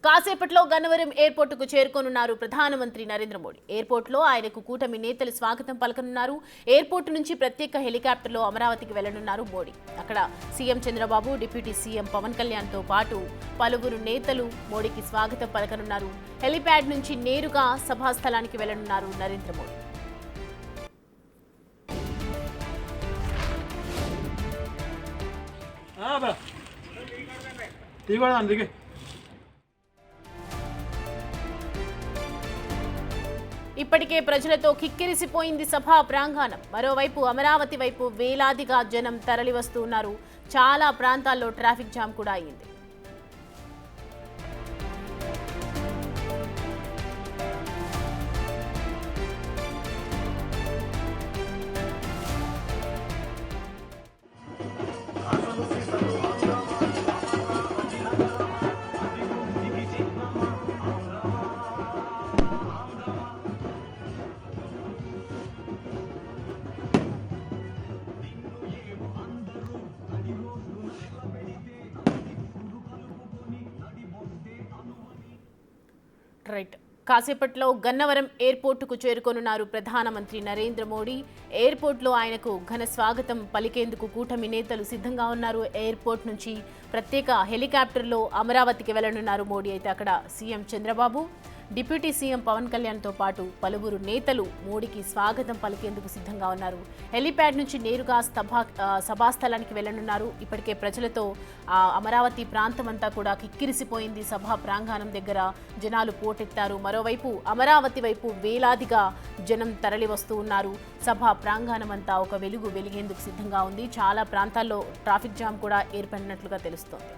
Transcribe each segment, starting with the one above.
కాసేపట్లో గన్నవరం ఎయిర్పోర్టుకు చేరుకోనున్నారు ప్రధానమంత్రి నరేంద్ర మోడీ. ఎయిర్పోర్టులో ఆయనకు కూటమి నేతలు స్వాగతం పలకనున్నారు. ఎయిర్పోర్టు నుంచి ప్రత్యేక హెలికాప్టర్లో అమరావతికి వెళ్లనున్నారు మోడీ. అక్కడ CM Chandrababu, deputy CM Pawan Kalyan తో పాటు పలువురు నేతలు మోడీకి స్వాగతం పలకనున్నారు. హెలిప్యాడ్ నుంచి నేరుగా సభాస్థలానికి వెళ్లనున్నారు నరేంద్ర మోడీ. ఇప్పటికే ప్రజలతో కిక్కిరిసిపోయింది సభా ప్రాంగణం. మరోవైపు అమరావతి వైపు వేలాదిగా జనం తరలివస్తూ ఉన్నారు. చాలా ప్రాంతాల్లో ట్రాఫిక్ జామ్ కూడా అయింది. రైట్, కాసేపట్లో గన్నవరం ఎయిర్పోర్టుకు చేరుకోనున్నారు ప్రధానమంత్రి నరేంద్ర మోడీ. ఎయిర్పోర్ట్లో ఆయనకు ఘన స్వాగతం పలికేందుకు కూటమి నేతలు సిద్ధంగా ఉన్నారు. ఎయిర్పోర్ట్ నుంచి ప్రత్యేక హెలికాప్టర్లో అమరావతికి వెళ్లనున్నారు మోడీ. అయితే అక్కడ CM Chandrababu, deputy CM Pawan Kalyan తో పాటు పలువురు నేతలు మోడీకి స్వాగతం పలికేందుకు సిద్ధంగా ఉన్నారు. హెలిప్యాడ్ నుంచి నేరుగా సభాస్థలానికి వెళ్లనున్నారు. ఇప్పటికే ప్రజలతో అమరావతి ప్రాంతం అంతా కూడా కిక్కిరిసిపోయింది. సభా ప్రాంగణం దగ్గర జనాలు పోటెత్తారు. మరోవైపు అమరావతి వైపు వేలాదిగా జనం తరలి వస్తూ ఉన్నారు. సభా ప్రాంగణం అంతా ఒక వెలుగు వెలిగేందుకు సిద్ధంగా ఉంది. చాలా ప్రాంతాల్లో ట్రాఫిక్ జామ్ కూడా ఏర్పడినట్లుగా తెలుస్తోంది.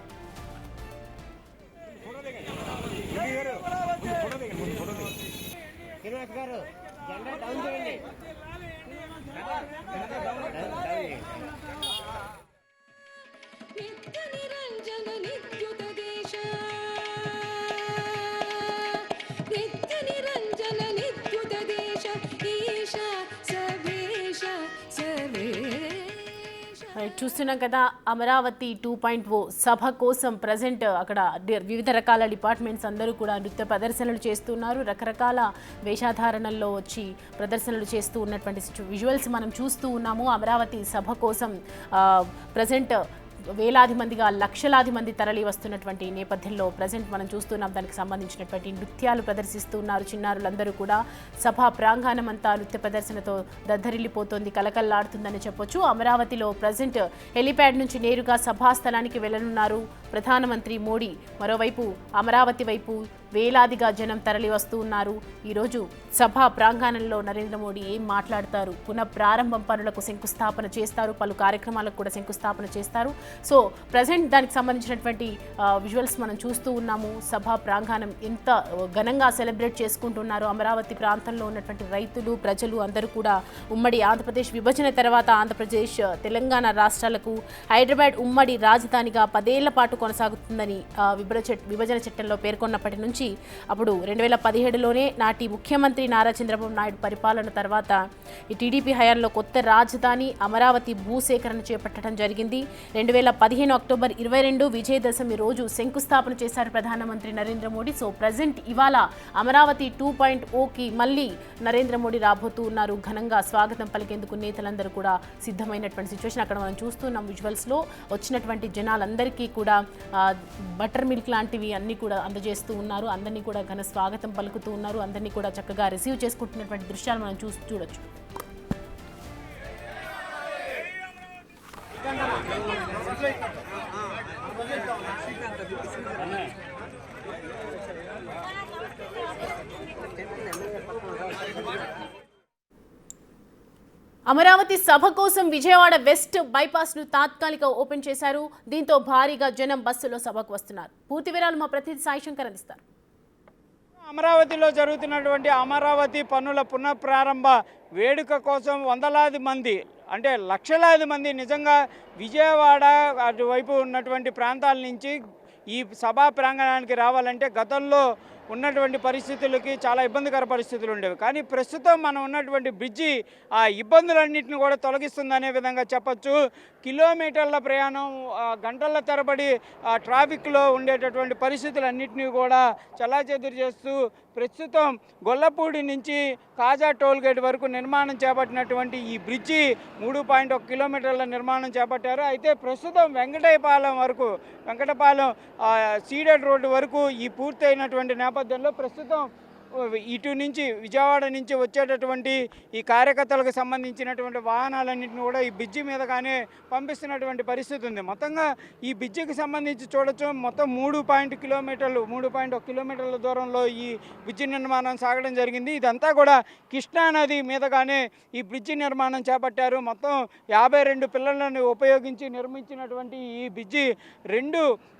చూస్తున్నాం కదా, అమరావతి 2.0 సభ కోసం ప్రజెంట్ అక్కడ వివిధ రకాల డిపార్ట్మెంట్స్ అందరూ కూడా నృత్య ప్రదర్శనలు చేస్తున్నారు. రకరకాల వేషధారణల్లో వచ్చి ప్రదర్శనలు చేస్తూ ఉన్నటువంటి విజువల్స్ మనం చూస్తూ ఉన్నాము. అమరావతి సభ కోసం ప్రజెంట్ వేలాది మందిగా లక్షలాది మంది తరలి వస్తున్నటువంటి నేపథ్యంలో ప్రజెంట్ మనం చూస్తున్నాం. దానికి సంబంధించినటువంటి నృత్యాలు ప్రదర్శిస్తున్నారు చిన్నారులందరూ కూడా. సభా ప్రాంగణం అంతా నృత్య ప్రదర్శనతో దద్దరిల్లిపోతోంది, కలకల్లాడుతుందని చెప్పొచ్చు. అమరావతిలో ప్రజెంట్ హెలిప్యాడ్ నుంచి నేరుగా సభాస్థలానికి వెళ్లనున్నారు ప్రధానమంత్రి మోడీ. మరోవైపు అమరావతి వైపు వేలాదిగా జనం తరలి వస్తూ ఉన్నారు. ఈరోజు సభా ప్రాంగణంలో నరేంద్ర మోడీ ఏం మాట్లాడతారు? పునఃప్రారంభం పనులకు శంకుస్థాపన చేస్తారు, పలు కార్యక్రమాలకు కూడా శంకుస్థాపన చేస్తారు. సో ప్రజెంట్ దానికి సంబంధించినటువంటి విజువల్స్ మనం చూస్తూ ఉన్నాము. సభా ప్రాంగణం ఎంత ఘనంగా సెలబ్రేట్ చేసుకుంటున్నారు. అమరావతి ప్రాంతంలో ఉన్నటువంటి రైతులు, ప్రజలు అందరూ కూడా ఉమ్మడి ఆంధ్రప్రదేశ్ విభజన తర్వాత ఆంధ్రప్రదేశ్, తెలంగాణ రాష్ట్రాలకు హైదరాబాద్ ఉమ్మడి రాజధానిగా 10 ఏళ్ల పాటు కొనసాగుతుందని విభజన చట్టంలో పేర్కొన్నప్పటి నుంచి అప్పుడు 2017లోనే నాటి ముఖ్యమంత్రి నారా చంద్రబాబు నాయుడు పరిపాలన తర్వాత ఈ టీడీపీ హయాంలో కొత్త రాజధాని అమరావతి భూసేకరణ చేపట్టడం జరిగింది. 2015 అక్టోబర్ 22 విజయదశమి రోజు శంకుస్థాపన చేశారు ప్రధానమంత్రి నరేంద్ర మోడీ. సో ప్రజెంట్ ఇవాళ అమరావతి 2.0కి మళ్ళీ నరేంద్ర మోడీ రాబోతూ ఉన్నారు. ఘనంగా స్వాగతం పలికేందుకు నేతలందరూ కూడా సిద్ధమైనటువంటి సిచ్యువేషన్ అక్కడ మనం చూస్తున్నాం. విజువల్స్లో వచ్చినటువంటి జనాలందరికీ కూడా బటర్ మిల్క్ లాంటివి అన్నీ కూడా అందజేస్తూ ఉన్నారు. అందరినీ కూడా ఘన స్వాగతం పలుకుతూ ఉన్నారు. అందరినీ కూడా చక్కగా రిసీవ్ చేసుకుంటున్నటువంటి దృశ్యాలు మనం చూడొచ్చు. అమరావతి సభ కోసం విజయవాడ వెస్ట్ బైపాస్ ను తాత్కాలిక ఓపెన్ చేశారు. దీంతో భారీగా జనం బస్సులో సభకు వస్తున్నారు. పూర్తి వివరాలు మా ప్రతినిధి సాయి శంకర్ అందిస్తారు. అమరావతిలో జరుగుతున్నటువంటి అమరావతి పన్నుల పునఃప్రారంభ వేడుక కోసం వందలాది మంది, అంటే లక్షలాది మంది నిజంగా విజయవాడ అటువైపు ఉన్నటువంటి ప్రాంతాల నుంచి ఈ సభా ప్రాంగణానికి రావాలంటే గతంలో ఉన్నటువంటి పరిస్థితులకి చాలా ఇబ్బందికర పరిస్థితులు ఉండేవి. కానీ ప్రస్తుతం మనం ఉన్నటువంటి బ్రిడ్జి ఆ ఇబ్బందులన్నింటిని కూడా తొలగిస్తుందనే విధంగా చెప్పచ్చు. కిలోమీటర్ల ప్రయాణం, గంటల తరబడి ట్రాఫిక్లో ఉండేటటువంటి పరిస్థితులన్నింటినీ కూడా చెల్లాచెదురు చేస్తూ ప్రస్తుతం గొల్లపూడి నుంచి కాజా టోల్గేట్ వరకు నిర్మాణం చేపట్టినటువంటి ఈ బ్రిడ్జి 3.1 కిలోమీటర్ల నిర్మాణం చేపట్టారు. అయితే ప్రస్తుతం వెంకటపాలెం సీడెడ్ రోడ్డు వరకు ఈ పూర్తయినటువంటి నేపథ్యంలో ప్రస్తుతం ఇటు నుంచి విజయవాడ నుంచి వచ్చేటటువంటి ఈ కార్యకర్తలకు సంబంధించినటువంటి వాహనాలన్నింటినీ కూడా ఈ బ్రిడ్జి మీదగానే పంపిస్తున్నటువంటి పరిస్థితి ఉంది. మొత్తంగా ఈ బ్రిడ్జికి సంబంధించి చూడొచ్చు, మొత్తం 3.1 కిలోమీటర్ల దూరంలో ఈ బ్రిడ్జి నిర్మాణం సాగడం జరిగింది. ఇదంతా కూడా కృష్ణానది మీదగానే ఈ బ్రిడ్జి నిర్మాణం చేపట్టారు. మొత్తం 52 పిల్లలను ఉపయోగించి నిర్మించినటువంటి ఈ బ్రిడ్జి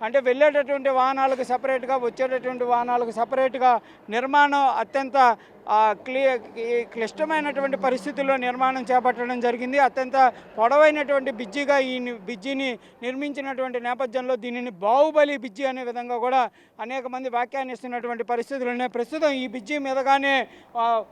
అంటే వెళ్ళేటటువంటి వాహనాలకు సపరేట్గా, వచ్చేటటువంటి వాహనాలకు సపరేట్గా నిర్మాణం అత్యంత క్లిష్టమైనటువంటి పరిస్థితుల్లో నిర్మాణం చేపట్టడం జరిగింది. అత్యంత పొడవైనటువంటి బ్రిడ్జిగా ఈ బ్రిడ్జిని నిర్మించినటువంటి నేపథ్యంలో దీనిని బాహుబలి బ్రిడ్జి అనే విధంగా కూడా అనేక మంది వ్యాఖ్యానిస్తున్నటువంటి పరిస్థితులు ఉన్నాయి. ప్రస్తుతం ఈ బ్రిడ్జి మీదగానే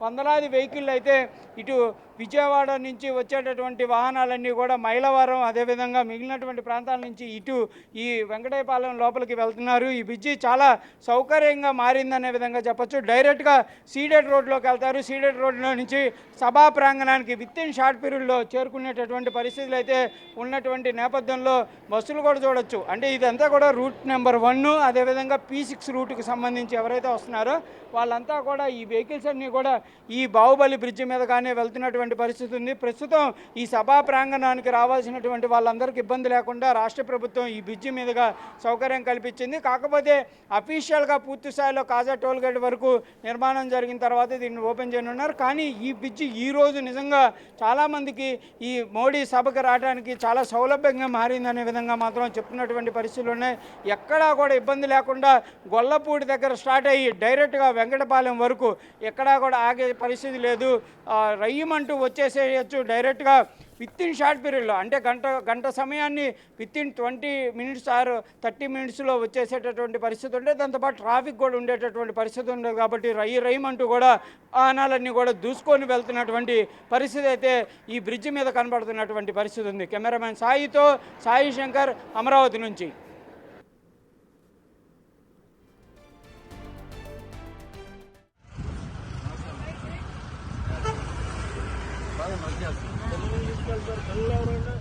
వందలాది వెహికల్ అయితే ఇటు విజయవాడ నుంచి వచ్చేటటువంటి వాహనాలన్నీ కూడా మైలవరం, అదేవిధంగా మిగిలినటువంటి ప్రాంతాల నుంచి ఇటు ఈ వెంకటపాలెం లోపలికి వెళ్తున్నారు. ఈ బ్రిడ్జి చాలా సౌకర్యంగా మారిందనే విధంగా చెప్పచ్చు. డైరెక్ట్గా సీడెడ్ రోడ్లోకి వెళ్తారు. సీడెడ్ రోడ్లో నుంచి సభా ప్రాంగణానికి వితిన్ షార్ట్ పీరియడ్లో చేరుకునేటటువంటి పరిస్థితులు అయితే ఉన్నటువంటి నేపథ్యంలో బస్సులు కూడా చూడొచ్చు. అంటే ఇదంతా కూడా రూట్ నెంబర్ 1, అదేవిధంగా P6 రూట్కి సంబంధించి ఎవరైతే వస్తున్నారో వాళ్ళంతా కూడా ఈ వెహికల్స్ అన్నీ కూడా ఈ బాహుబలి బ్రిడ్జి మీదగానే వెళ్తున్నటువంటి పరిస్థితి ఉంది. ప్రస్తుతం ఈ సభా ప్రాంగణానికి రావాల్సినటువంటి వాళ్ళందరికీ ఇబ్బంది లేకుండా రాష్ట్ర ప్రభుత్వం ఈ బ్రిడ్జి మీదుగా సౌకర్యం కల్పించింది. కాకపోతే అఫీషియల్గా పూర్తి స్థాయిలో కాజా టోల్గేట్ వరకు నిర్మాణం జరిగిన తర్వాత దీన్ని ఓపెన్ చేయనున్నారు. కానీ ఈ బ్రిడ్జి ఈరోజు నిజంగా చాలామందికి ఈ మోడీ సభకు రావడానికి చాలా సౌలభ్యంగా మారిందనే విధంగా మాత్రం చెప్తున్నటువంటి పరిస్థితులు ఉన్నాయి. ఎక్కడా కూడా ఇబ్బంది లేకుండా గొల్లపూడి దగ్గర స్టార్ట్ అయ్యి డైరెక్ట్గా వెంకటపాలెం వరకు ఎక్కడా కూడా ఆగే పరిస్థితి లేదు. రయ్యమంటూ వచ్చేసేయచ్చు డైరెక్ట్గా వితిన్ షార్ట్ పీరియడ్లో. అంటే గంట సమయాన్ని వితిన్ 20 మినిట్స్ ఆర్ 30 మినిట్స్లో వచ్చేసేటటువంటి పరిస్థితి ఉంటే, దాంతోపాటు ట్రాఫిక్ కూడా ఉండేటటువంటి పరిస్థితి ఉండదు. కాబట్టి రయ్యమంటూ కూడా వాహనాలన్నీ కూడా దూసుకొని వెళ్తున్నటువంటి పరిస్థితి అయితే ఈ బ్రిడ్జి మీద కనబడుతున్నటువంటి పరిస్థితి ఉంది. కెమెరామెన్ సాయితో సాయి శంకర్, అమరావతి నుంచి. Hello,